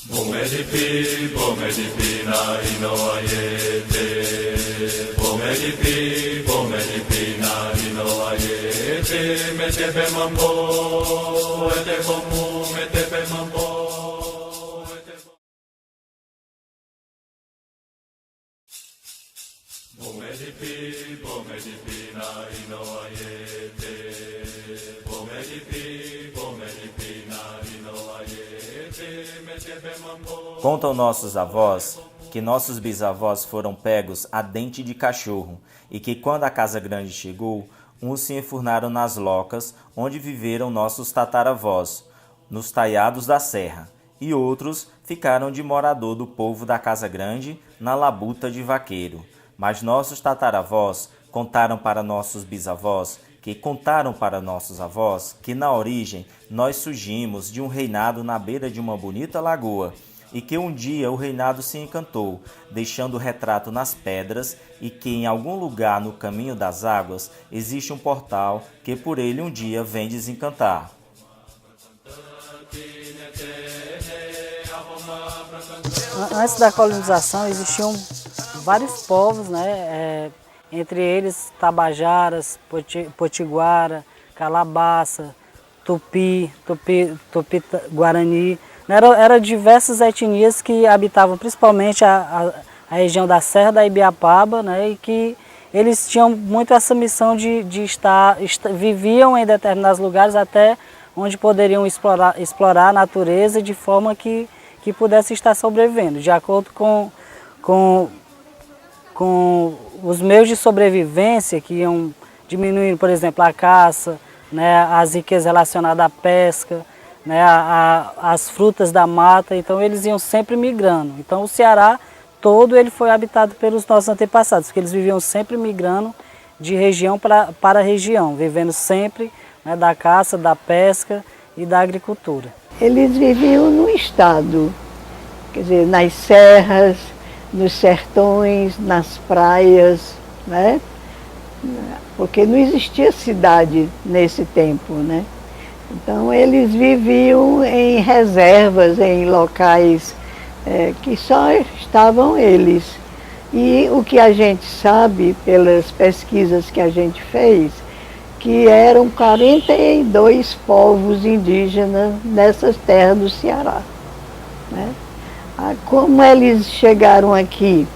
Bomedipi, bomedipi na inoayete. Bomedipi, bomedipi na inoayete. Metepe mambo, ete bomu, metepe mambo. Bomedipi, bomedipi na inoayete. Bomedipi, bomedipi na inoayete. Metepe mambo. Contam nossos avós que nossos bisavós foram pegos a dente de cachorro e que quando a Casa Grande chegou, uns se enfurnaram nas locas onde viveram nossos tataravós, nos taiados da serra, e outros ficaram de morador do povo da Casa Grande na labuta de vaqueiro. Mas nossos tataravós contaram para nossos bisavós, que contaram para nossos avós, que na origem nós surgimos de um reinado na beira de uma bonita lagoa, e que um dia o reinado se encantou, deixando o retrato nas pedras, e que em algum lugar no caminho das águas existe um portal que por ele um dia vem desencantar. Antes da colonização existiam vários povos, né? Entre eles Tabajaras, Potiguara, Calabaça, Tupi, Guarani. Eram diversas etnias que habitavam principalmente a região da Serra da Ibiapaba, né? E que eles tinham muito essa missão de viviam em determinados lugares até onde poderiam explorar a natureza de forma que pudesse estar sobrevivendo, de acordo com os meios de sobrevivência que iam diminuindo, por exemplo, a caça, né, as riquezas relacionadas à pesca, né, as frutas da mata. Então eles iam sempre migrando. Então o Ceará todo ele foi habitado pelos nossos antepassados, porque eles viviam sempre migrando de região para região, vivendo sempre, né, da caça, da pesca e da agricultura. Eles viviam no estado, quer dizer, nas serras, nos sertões, nas praias, né? Porque não existia cidade nesse tempo, né? Então eles viviam em reservas, em locais que só estavam eles. E o que a gente sabe, pelas pesquisas que a gente fez, que eram 42 povos indígenas nessas terras do Ceará, né? Como eles chegaram aqui,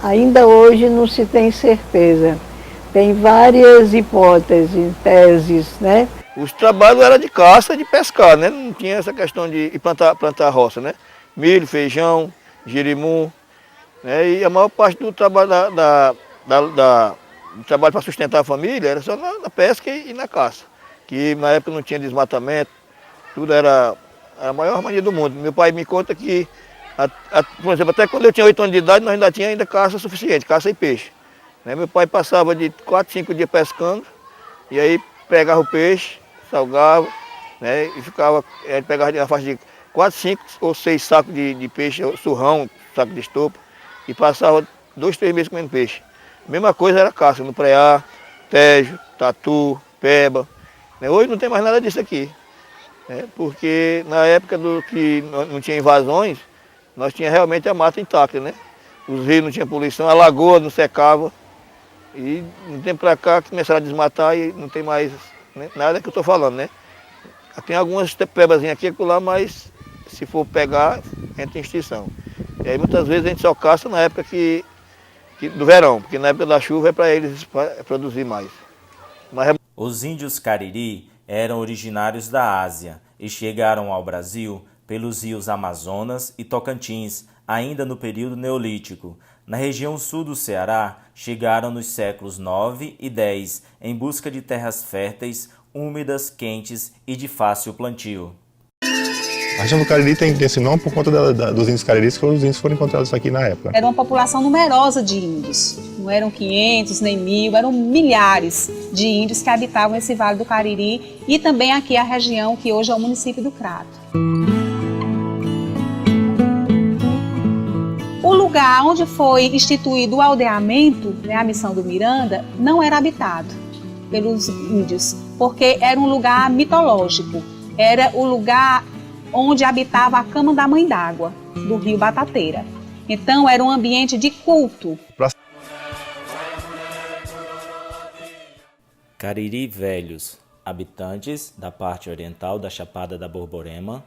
ainda hoje não se tem certeza. Tem várias hipóteses, teses, né? Os trabalhos eram de caça e de pescar, né? Não tinha essa questão de plantar roça, né? Milho, feijão, jerimum, né? E a maior parte do trabalho do trabalho para sustentar a família era só na pesca e na caça. Que na época não tinha desmatamento, tudo era a maior harmonia do mundo. Meu pai me conta que, por exemplo, até quando eu tinha 8 anos de idade, nós ainda tinha caça suficiente, caça e peixe. Né? Meu pai passava de 4, 5 dias pescando, e aí pegava o peixe, salgava, né? E ficava, ele pegava na faixa de 4, 5 ou 6 sacos de peixe, surrão, saco de estopa, e passava 2, 3 meses comendo peixe. Mesma coisa era caça, no Preá, Tejo, Tatu, Peba. Né? Hoje não tem mais nada disso aqui. Né? Porque na época que não tinha invasões, nós tínhamos realmente a mata intacta, né? Os rios não tinham poluição, a lagoa não secava. E de um tempo para cá começaram a desmatar e não tem mais, né, nada que eu estou falando, né? Tem algumas pebazinhas aqui e lá, mas se for pegar, entra em extinção. E aí muitas vezes a gente só caça na época do verão, porque na época da chuva é para eles produzir mais. Os índios Cariri eram originários da Ásia e chegaram ao Brasil pelos rios Amazonas e Tocantins, ainda no período Neolítico. Na região sul do Ceará, chegaram nos séculos 9 e 10 em busca de terras férteis, úmidas, quentes e de fácil plantio. A região do Cariri tem esse nome por conta dos índios cariris, que os índios foram encontrados aqui na época. Era uma população numerosa de índios, não eram 500 nem 1000, eram milhares de índios que habitavam esse Vale do Cariri e também aqui a região que hoje é o município do Crato. O lugar onde foi instituído o aldeamento, né, a missão do Miranda, não era habitado pelos índios, porque era um lugar mitológico, era o lugar onde habitava a cama da mãe d'água, do rio Batateira. Então era um ambiente de culto. Cariri Velhos, habitantes da parte oriental da Chapada da Borborema.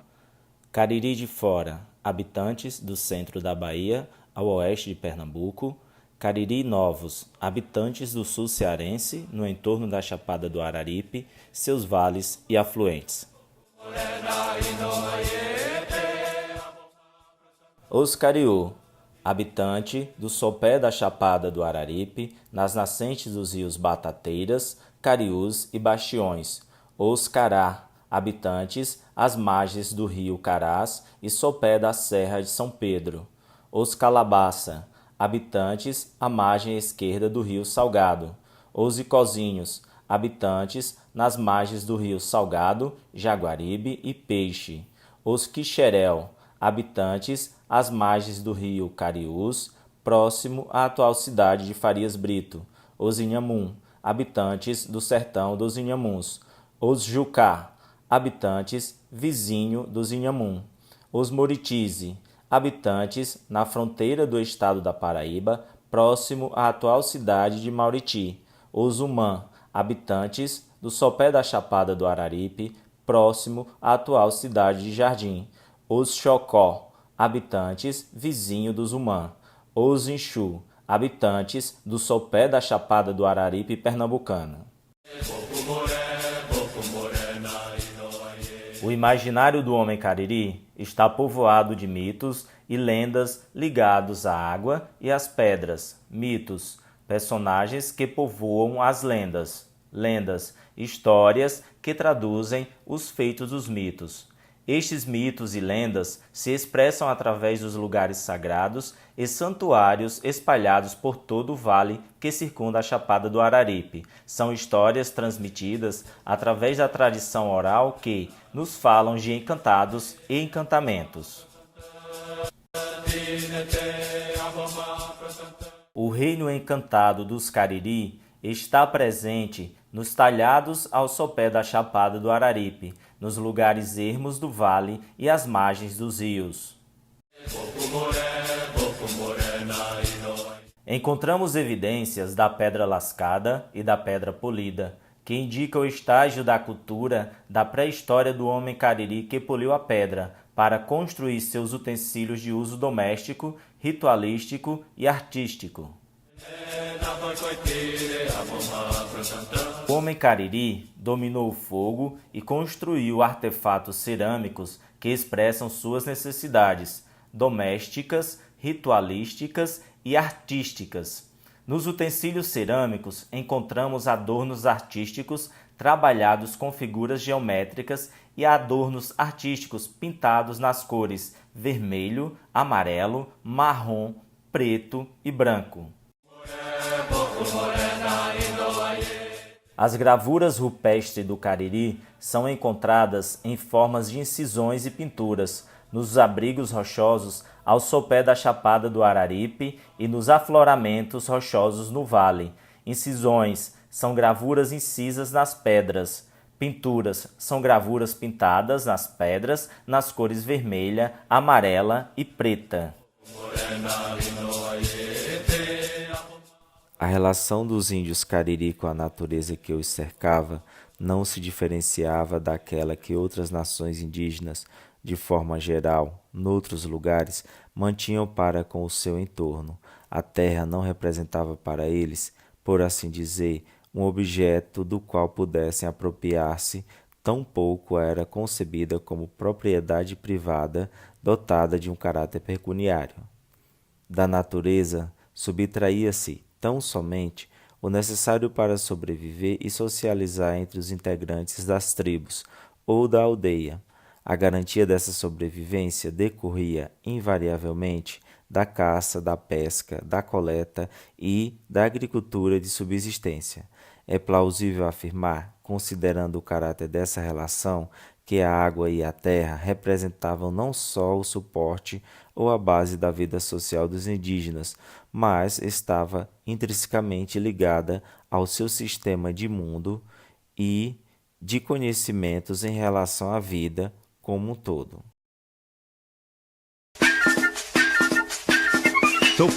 Cariri de Fora, habitantes do centro da Bahia ao oeste de Pernambuco. Cariri Novos, habitantes do sul cearense, no entorno da Chapada do Araripe, seus vales e afluentes. Os Cariú, habitante do sopé da Chapada do Araripe, nas nascentes dos rios Batateiras, Cariús e Bastiões. Os Cará, habitantes às margens do rio Carás e sopé da Serra de São Pedro. Os Calabaça, habitantes à margem esquerda do rio Salgado. Os Icozinhos, habitantes nas margens do rio Salgado, Jaguaribe e Peixe. Os Quixerel, habitantes às margens do rio Cariús, próximo à atual cidade de Farias Brito. Os Inhamum, habitantes do sertão dos Inhamuns. Os Jucá, habitantes vizinho dos Inhamum. Os Moritize, habitantes na fronteira do estado da Paraíba, próximo à atual cidade de Mauriti. Os Umã, habitantes do sopé da Chapada do Araripe, próximo à atual cidade de Jardim. Os Xocó, habitantes vizinho dos Umã. Os Inxu, habitantes do sopé da Chapada do Araripe pernambucana. O imaginário do homem Cariri está povoado de mitos e lendas ligados à água e às pedras. Mitos, personagens que povoam as lendas. Lendas, histórias que traduzem os feitos dos mitos. Estes mitos e lendas se expressam através dos lugares sagrados e santuários espalhados por todo o vale que circunda a Chapada do Araripe. São histórias transmitidas através da tradição oral que nos falam de encantados e encantamentos. O reino encantado dos Cariri está presente nos talhados ao sopé da Chapada do Araripe, nos lugares ermos do vale e às margens dos rios. Encontramos evidências da pedra lascada e da pedra polida, que indicam o estágio da cultura da pré-história do homem Cariri que poliu a pedra para construir seus utensílios de uso doméstico, ritualístico e artístico. O homem Cariri dominou o fogo e construiu artefatos cerâmicos que expressam suas necessidades domésticas, ritualísticas e artísticas. Nos utensílios cerâmicos encontramos adornos artísticos trabalhados com figuras geométricas e adornos artísticos pintados nas cores vermelho, amarelo, marrom, preto e branco. As gravuras rupestres do Cariri são encontradas em formas de incisões e pinturas nos abrigos rochosos ao sopé da Chapada do Araripe e nos afloramentos rochosos no vale. Incisões são gravuras incisas nas pedras. Pinturas são gravuras pintadas nas pedras nas cores vermelha, amarela e preta. A relação dos índios Cariri com a natureza que os cercava não se diferenciava daquela que outras nações indígenas, de forma geral, noutros lugares, mantinham para com o seu entorno. A terra não representava para eles, por assim dizer, um objeto do qual pudessem apropriar-se, tampouco era concebida como propriedade privada dotada de um caráter pecuniário. Da natureza subtraía-se tão somente o necessário para sobreviver e socializar entre os integrantes das tribos ou da aldeia. A garantia dessa sobrevivência decorria, invariavelmente, da caça, da pesca, da coleta e da agricultura de subsistência. É plausível afirmar, considerando o caráter dessa relação, que a água e a terra representavam não só o suporte ou a base da vida social dos indígenas, mas estava intrinsecamente ligada ao seu sistema de mundo e de conhecimentos em relação à vida, como um todo. Sou